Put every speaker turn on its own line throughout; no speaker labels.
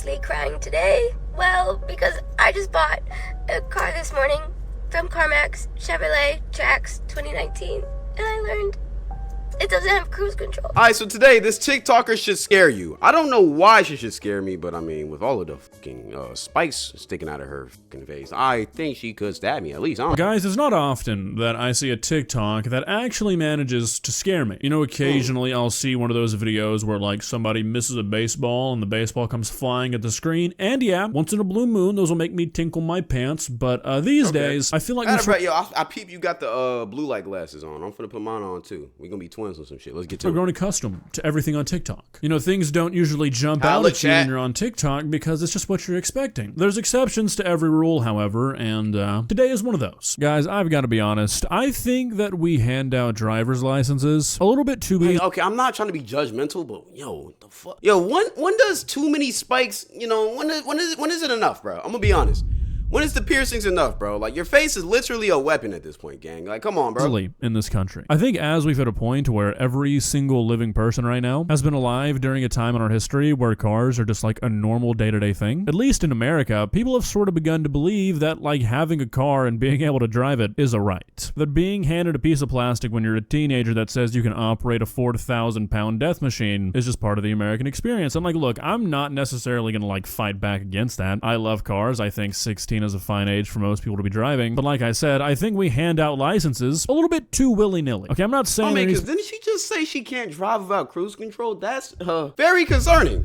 Sleep crying today? Well, because I just bought a car this morning from CarMax Chevrolet Trax 2019, and I learned it doesn't have cruise control.
Alright, so today, this TikToker should scare you. I don't know why she should scare me, but I mean, with all of the fucking spikes sticking out of her fucking face, I think she could stab me at least. I don't know.
Guys, it's not often that I see a TikTok that actually manages to scare me. You know, occasionally I'll see one of those videos where like somebody misses a baseball and the baseball comes flying at the screen. And yeah, once in a blue moon, those will make me tinkle my pants. But these days, I feel like
I peep you got the blue light glasses on. I'm finna put mine on too. We're gonna be twins or some shit. Let's get to it.
We're growing accustomed to everything on TikTok. You know, things don't usually jump out at you when you're on TikTok because it's just what you're expecting. There's exceptions to every rule, however, and today is one of those. Guys, I've got to be honest. I think that we hand out driver's licenses a little bit too easy.
Okay, I'm not trying to be judgmental, but yo, what the fuck? Yo, when does too many spikes, you know, when is it enough, bro? I'm gonna be honest. When is the piercings enough, bro? Like, your face is literally a weapon at this point, gang. Like, come on, bro.
In this country. I think as we've hit a point where every single living person right now has been alive during a time in our history where cars are just like a normal day-to-day thing, at least in America, people have sort of begun to believe that like having a car and being able to drive it is a right. That being handed a piece of plastic when you're a teenager that says you can operate a 4,000-pound death machine is just part of the American experience. I'm like, look, I'm not necessarily gonna like fight back against that. I love cars. I think 16 is a fine age for most people to be driving. But like I said, I think we hand out licenses a little bit too willy-nilly. Okay, I'm not saying...
I mean, because didn't she just say she can't drive without cruise control? That's very concerning.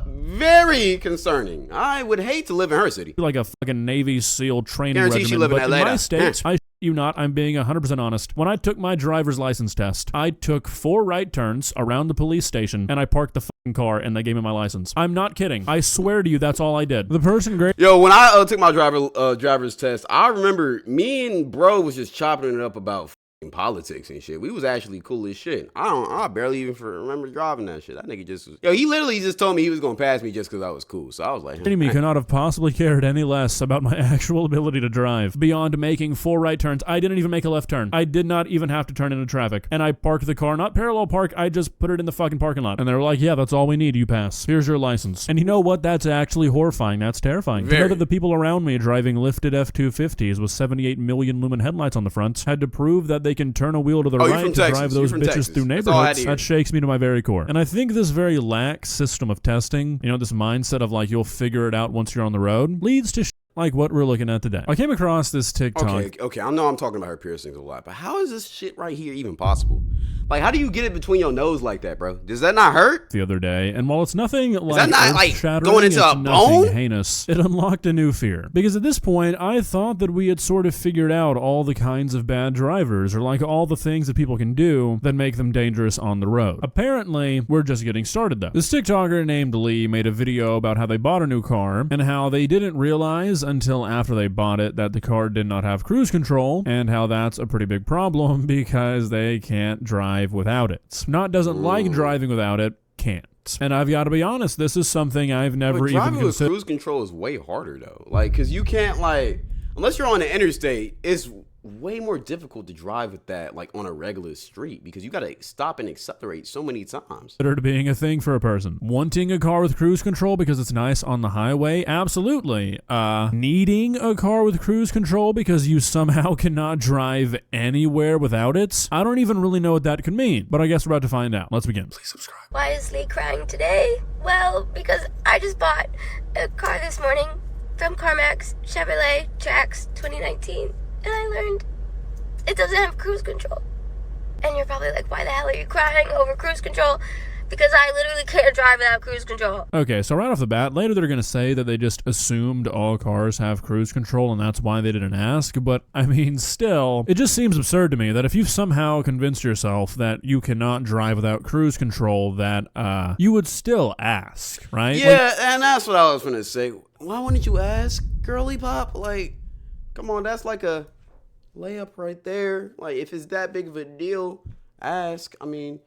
Very concerning. I would hate to live in her city.
Like a fucking Navy SEAL training
Guarantee
regiment.
She live in
but
Atlanta.
In my state, I you not, I'm being 100% honest. When I took my driver's license test, I took 4 right turns around the police station and I parked the fucking car and they gave me my license. I'm not kidding. I swear to you, that's all I did. The person
Yo, when I took my driver's test, I remember me and bro was just chopping it up about politics and shit. We was actually cool as shit. I barely even remember driving that shit. That nigga just was, he literally just told me he was gonna pass me just because I was cool. So I was like,
me could not have possibly cared any less about my actual ability to drive. Beyond making 4 right turns, I didn't even make a left turn. I did not even have to turn into traffic. And I parked the car, not parallel park, I just put it in the fucking parking lot. And they were like, yeah, that's all we need, you pass. Here's your license. And you know what? That's actually horrifying. That's terrifying. To know that the people around me driving lifted F-250s with 78 million lumen headlights on the front had to prove that they can turn a wheel to the right to drive those bitches through neighborhoods, that shakes me to my very core. And I think this very lax system of testing, you know, this mindset of like you'll figure it out once you're on the road, leads to like what we're looking at today. I came across this TikTok.
Okay, I know I'm talking about her piercings a lot, but how is this shit right here even possible? Like, how do you get it between your nose like that, bro? Does that not hurt?
The other day, and while it's nothing like
that not like going into a bone?
Heinous, it unlocked a new fear. Because at this point, I thought that we had sort of figured out all the kinds of bad drivers, or like all the things that people can do that make them dangerous on the road. Apparently, we're just getting started though. This TikToker named Lee made a video about how they bought a new car, and how they didn't realize until after they bought it that the car did not have cruise control, and how that's a pretty big problem because they can't drive without it. Not doesn't like driving without it, can't. And I've got to be honest, this is something I've never even considered.
Driving with cruise control is way harder though. Like, cause you can't like, unless you're on the interstate, it's way more difficult to drive with that like on a regular street because you gotta stop and accelerate so many times.
Considered being a thing for a person. Wanting a car with cruise control because it's nice on the highway? Absolutely. Needing a car with cruise control because you somehow cannot drive anywhere without it? I don't even really know what that could mean, but I guess we're about to find out. Let's begin.
Please subscribe.
Why is Lee crying today? Well, because I just bought a car this morning from CarMax Chevrolet Trax 2019. And I learned it doesn't have cruise control. And you're probably like, why the hell are you crying over cruise control? Because I literally can't drive without cruise control.
Okay, so right off the bat, later they're going to say that they just assumed all cars have cruise control and that's why they didn't ask. But, I mean, still, it just seems absurd to me that if you've somehow convinced yourself that you cannot drive without cruise control, that you would still ask, right?
Yeah, and that's what I was going to say. Why wouldn't you ask, girly pop? Like, come on, that's like a layup right there. Like, if it's that big of a deal, ask. I mean,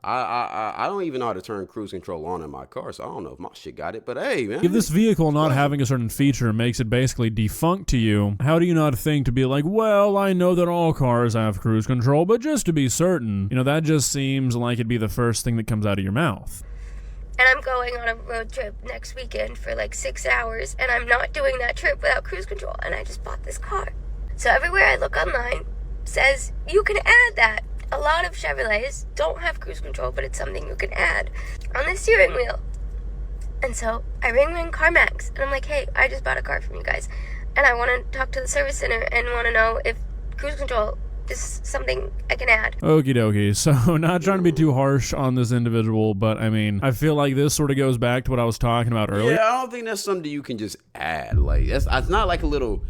I don't even know how to turn cruise control on in my car, so I don't know if my shit got it. But hey, man,
if this vehicle not having a certain feature makes it basically defunct to you, how do you not think to be like, well, I know that all cars have cruise control, but just to be certain, you know, that just seems like it'd be the first thing that comes out of your mouth.
and I'm going on a road trip next weekend for like 6 hours, and I'm not doing that trip without cruise control, and I just bought this car. So everywhere I look online says you can add that. A lot of Chevrolets don't have cruise control, but it's something you can add on the steering wheel. And so I ring CarMax, and I'm like, hey, I just bought a car from you guys, and I want to talk to the service center and want to know if cruise control is something I can add.
Okie dokie. So, not trying to be too harsh on this individual, but I mean, I feel like this sort of goes back to what I was talking about earlier.
Yeah, I don't think that's something you can just add. Like, it's not like a little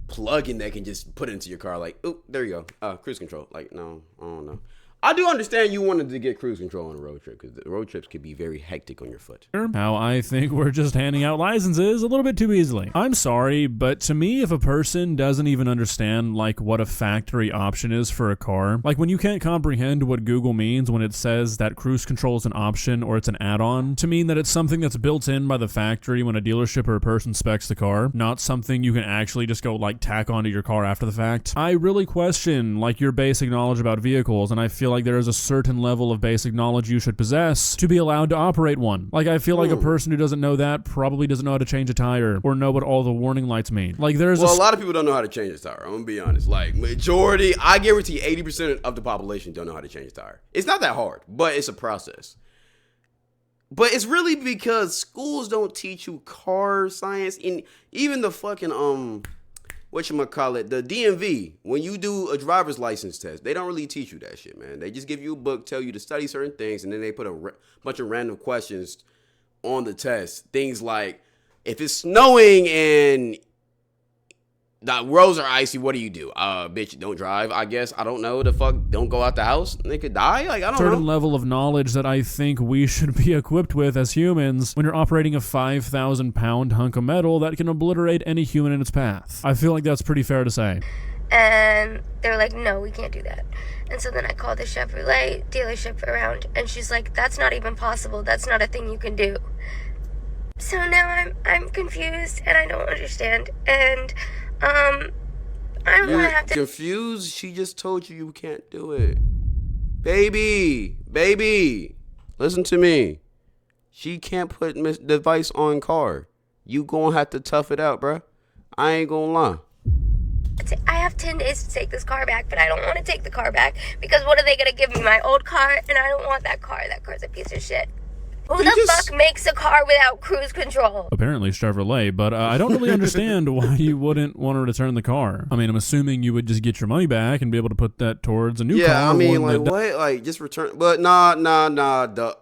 plug-in that can just put into your car. Like, oh, there you go. Cruise control. Like, no, I don't know. I do understand you wanted to get cruise control on a road trip because the road trips could be very hectic on your foot.
How I think we're just handing out licenses a little bit too easily. I'm sorry, but to me, if a person doesn't even understand like what a factory option is for a car, like when you can't comprehend what Google means when it says that cruise control is an option or it's an add-on, to mean that it's something that's built in by the factory when a dealership or a person specs the car, not something you can actually just go like tack onto your car after the fact. I really question like your basic knowledge about vehicles, and I feel like there is a certain level of basic knowledge you should possess to be allowed to operate one. Like I feel like a person who doesn't know that probably doesn't know how to change a tire or know what all the warning lights mean. Like there's
a lot of people don't know how to change a tire. I'm gonna be honest. Like majority, I guarantee 80% of the population don't know how to change a tire. It's not that hard, but it's a process. But it's really because schools don't teach you car science, and even the fucking whatchamacallit, the DMV, when you do a driver's license test, they don't really teach you that shit, man. They just give you a book, tell you to study certain things, and then they put a bunch of random questions on the test. Things like, if it's snowing and the roads are icy, what do you do? Bitch, don't drive, I guess. I don't know. The fuck, don't go out the house. They could die. Like, I don't know.
Certain level of knowledge that I think we should be equipped with as humans when you're operating a 5,000-pound hunk of metal that can obliterate any human in its path. I feel like that's pretty fair to say.
And they were like, no, we can't do that. And so then I called the Chevrolet dealership around, and she's like, that's not even possible. That's not a thing you can do. So now I'm confused, and I don't understand. And I don't want to have to.
Confused? She just told you can't do it. Baby, listen to me. She can't put device on car. You gonna have to tough it out, bruh. I ain't gonna lie.
I have 10 days to take this car back, but I don't want to take the car back because what are they gonna give me? My old car? And I don't want that car. That car's a piece of shit. Who the fuck makes a car without cruise control?
Apparently Chevrolet, but I don't really understand why you wouldn't want to return the car. I mean, I'm assuming you would just get your money back and be able to put that towards a new car.
Yeah, I mean, like, what? Like, just return. But nah,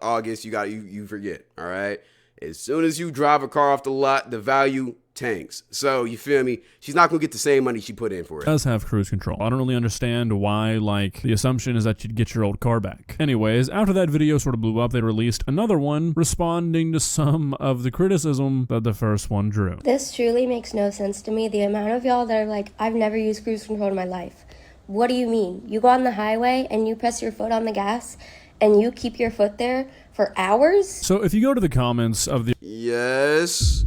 August, you forget, all right? As soon as you drive a car off the lot, the value tanks. So, you feel me? She's not going to get the same money she put in for it.
It does have cruise control. I don't really understand why, like, the assumption is that you'd get your old car back. Anyways, after that video sort of blew up, they released another one responding to some of the criticism that the first one drew.
This truly makes no sense to me. The amount of y'all that are like, I've never used cruise control in my life. What do you mean? You go on the highway and you press your foot on the gas and you keep your foot there for hours?
So if you go to the comments of the...
Yes.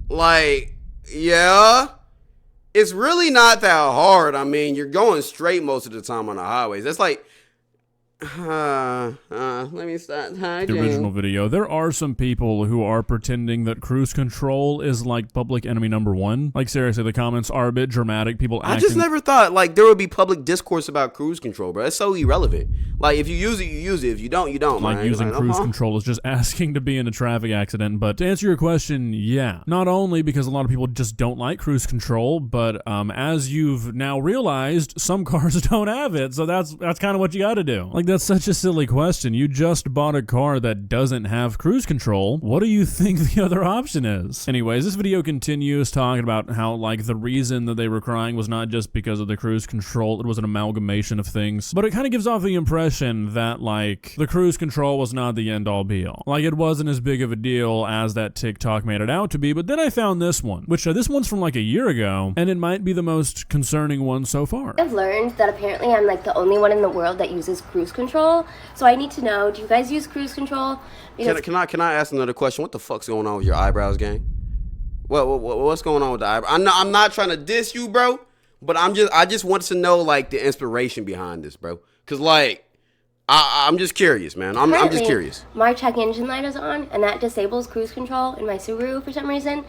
Like, yeah. It's really not that hard. I mean, you're going straight most of the time on the highways. That's like... let me start. Hi,
the original video, there are some people who are pretending that cruise control is like public enemy number one. Like seriously, the comments are a bit dramatic. People acting...
I just never thought like there would be public discourse about cruise control, bro. It's so irrelevant. Like if you use it, you use it. If you don't, you don't.
Like
man.
Using cruise control is just asking to be in a traffic accident. But to answer your question, yeah. Not only because a lot of people just don't like cruise control, but as you've now realized, some cars don't have it. So that's kind of what you got to do. Like that's such a silly question. You just bought a car that doesn't have cruise control. What do you think the other option is? Anyways, this video continues talking about how like the reason that they were crying was not just because of the cruise control, it was an amalgamation of things. But it kind of gives off the impression that like the cruise control was not the end all be all. Like it wasn't as big of a deal as that TikTok made it out to be. But then I found this one, which this one's from like a year ago, and it might be the most concerning one so far.
I've learned that apparently I'm like the only one in the world that uses cruise control. So I need to know, do you guys use cruise control? Because
Can I ask another question? What the fuck's going on with your eyebrows, gang? What's going on with the eyebrows? I'm not trying to diss you, bro, but I just want to know like the inspiration behind this, bro. Cause like I'm just curious, man. I'm just
Currently,
curious.
My check engine light is on, and that disables cruise control in my Subaru for some reason.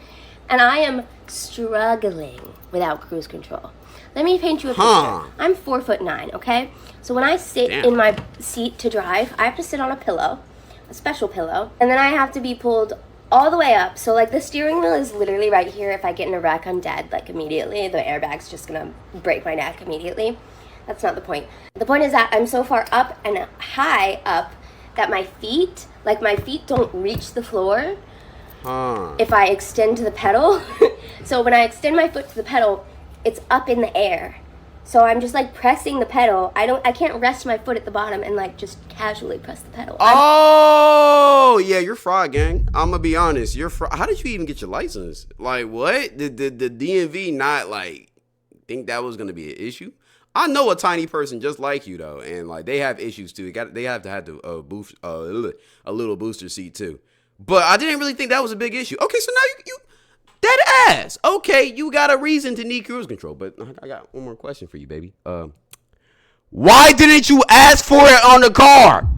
And I am struggling without cruise control. Let me paint you a picture. I'm 4'9", okay? So when I sit in my seat to drive, I have to sit on a pillow, a special pillow, and then I have to be pulled all the way up. So like the steering wheel is literally right here. If I get in a wreck, I'm dead like immediately. The airbag's just gonna break my neck immediately. That's not the point. The point is that I'm so far up and high up that my feet don't reach the floor if I extend to the pedal. So when I extend my foot to the pedal, it's up in the air. So I'm just like pressing the pedal. I can't rest my foot at the bottom and like just casually press the pedal.
Oh, yeah, you're fraud, gang. I'm gonna be honest. You're fraud. How did you even get your license? Like, what? Did the DMV not like think that was gonna be an issue? I know a tiny person just like you though, and like they have issues too. They have to have a little booster seat too. But I didn't really think that was a big issue. Okay, so now you dead ass. Okay, you got a reason to need cruise control. But I got one more question for you, baby. Why didn't you ask for it on the car?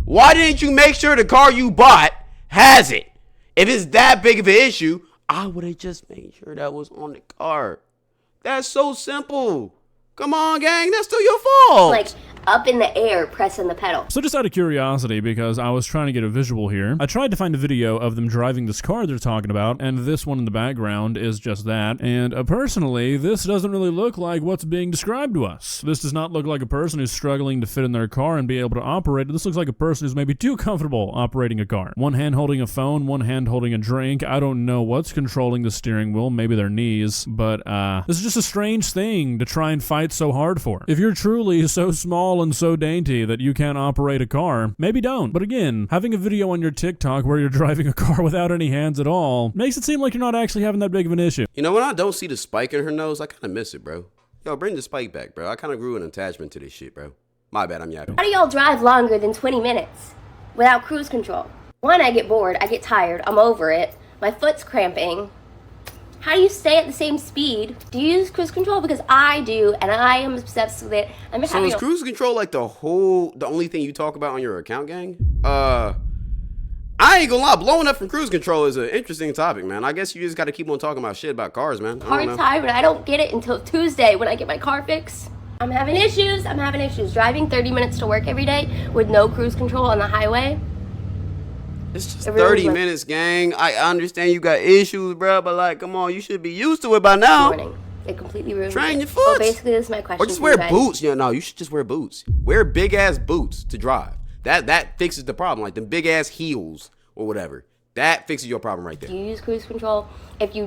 Why didn't you make sure the car you bought has it? If it's that big of an issue, I would have just made sure that was on the car. That's so simple. Come on, gang. That's still your fault.
Like up in the air pressing the pedal.
So just out of curiosity, because I was trying to get a visual here, I tried to find a video of them driving this car they're talking about, and this one in the background is just that. And personally, this doesn't really look like what's being described to us. This does not look like a person who's struggling to fit in their car and be able to operate it. This looks like a person who's maybe too comfortable operating a car. One hand holding a phone, one hand holding a drink. I don't know what's controlling the steering wheel, maybe their knees, but this is just a strange thing to try and fight so hard for. If you're truly so small and so dainty that you can't operate a car, maybe don't. But again, having a video on your TikTok where you're driving a car without any hands at all makes it seem like you're not actually having that big of an issue.
You know, when I don't see the spike in her nose, I kind of miss it, bro. Yo, bring the spike back, bro. I kind of grew an attachment to this shit, bro. My bad, I'm yapping.
How do y'all drive longer than 20 minutes without cruise control? One, I get bored, I get tired, I'm over it, my foot's cramping. How do you stay at the same speed? Do you use cruise control? Because I do, and I am obsessed with it.
So is cruise control like the only thing you talk about on your account, gang? I ain't gonna lie, blowing up from cruise control is an interesting topic, man. I guess you just gotta keep on talking about shit about cars, man.
Hard time, but I don't get it until Tuesday when I get my car fixed. I'm having issues. Driving 30 minutes to work every day with no cruise control on the highway.
It's just 30 minutes, gang. I understand you got issues, bro, but like, come on, you should be used to it by now.
It completely ruined
Train
it.
your foot.
Well, basically, this is my question.
Or just wear boots. Yeah, no, you should just wear boots. Wear big ass boots to drive. That fixes the problem. Like them big ass heels or whatever. That fixes your problem right there.
Do you use cruise control? If you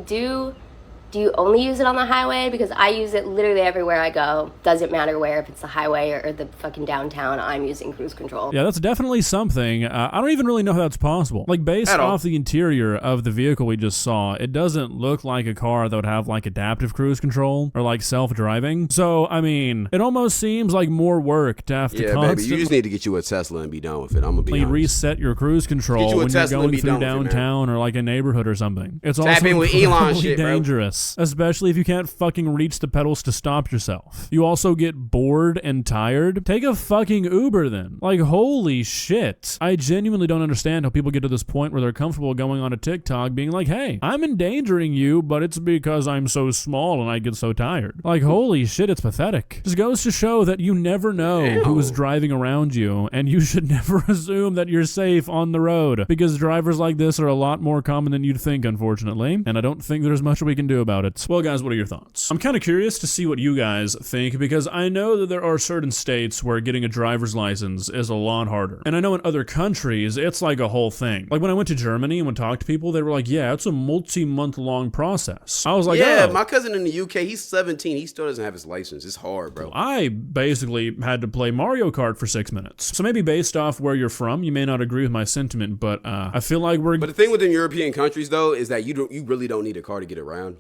do you only use it on the highway? Because I use it literally everywhere I go. Doesn't matter where, if it's the highway or the fucking downtown, I'm using cruise control.
Yeah, that's definitely something. I don't even really know how that's possible. Like, based off the interior of the vehicle we just saw, it doesn't look like a car that would have, like, adaptive cruise control or, like, self-driving. So, I mean, it almost seems like more work to have to constantly...
baby, you just need to get you a Tesla and be done with it. I'm gonna be honest.
Reset your cruise control when you're going through downtown or, like, a neighborhood or something. It's also incredibly dangerous. Especially if you can't fucking reach the pedals to stop yourself. You also get bored and tired. Take a fucking Uber then. Like, holy shit. I genuinely don't understand how people get to this point where they're comfortable going on a TikTok being like, hey, I'm endangering you, but it's because I'm so small and I get so tired. Like, holy shit, it's pathetic. Just goes to show that you never know who is driving around you, and you should never assume that you're safe on the road, because drivers like this are a lot more common than you'd think, unfortunately, and I don't think there's much we can do about it. Well, guys, what are your thoughts? I'm kind of curious to see what you guys think, because I know that there are certain states where getting a driver's license is a lot harder. And I know in other countries, it's like a whole thing. Like when I went to Germany and would talk to people, they were like, yeah, it's a multi-month long process. I was like,
yeah, my cousin in the UK, he's 17. He still doesn't have his license. It's hard, bro.
I basically had to play Mario Kart for 6 minutes. So maybe based off where you're from, you may not agree with my sentiment, but I feel like we're...
But the thing within European countries, though, is that you really don't need a car to get around.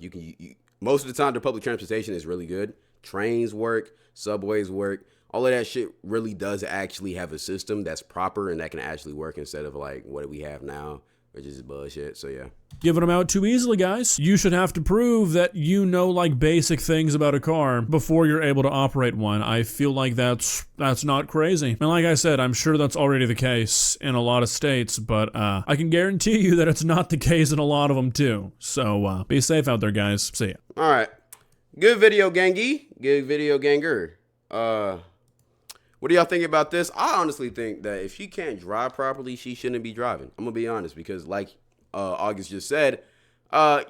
Most of the time, the public transportation is really good. Trains work, subways work. All of that shit really does actually have a system that's proper and that can actually work instead of like what we have now which is bullshit. So yeah.
Giving them out too easily, guys. You should have to prove that you know like basic things about a car before you're able to operate one. I feel like that's not crazy. And like I said, I'm sure that's already the case in a lot of states, but I can guarantee you that it's not the case in a lot of them too. So be safe out there, guys. See ya.
All right. Good video, gangy. Good video, ganger. What do y'all think about this? I honestly think that if she can't drive properly, she shouldn't be driving. I'm gonna be honest, because like August just said,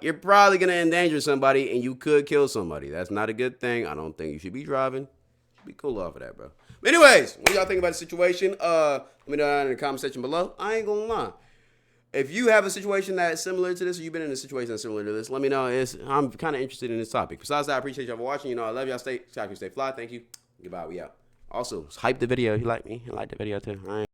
you're probably gonna endanger somebody and you could kill somebody. That's not a good thing. I don't think you should be driving. Be cool off of that, bro. But anyways, what do y'all think about the situation? Let me know down in the comment section below. I ain't gonna lie. If you have a situation that's similar to this, or you've been in a situation that's similar to this, let me know. I'm kind of interested in this topic. Besides that, I appreciate y'all for watching. You know, I love y'all. Stay fly. Thank you. Goodbye. We out. Also, hype the video. If you like me, like the video too. All right.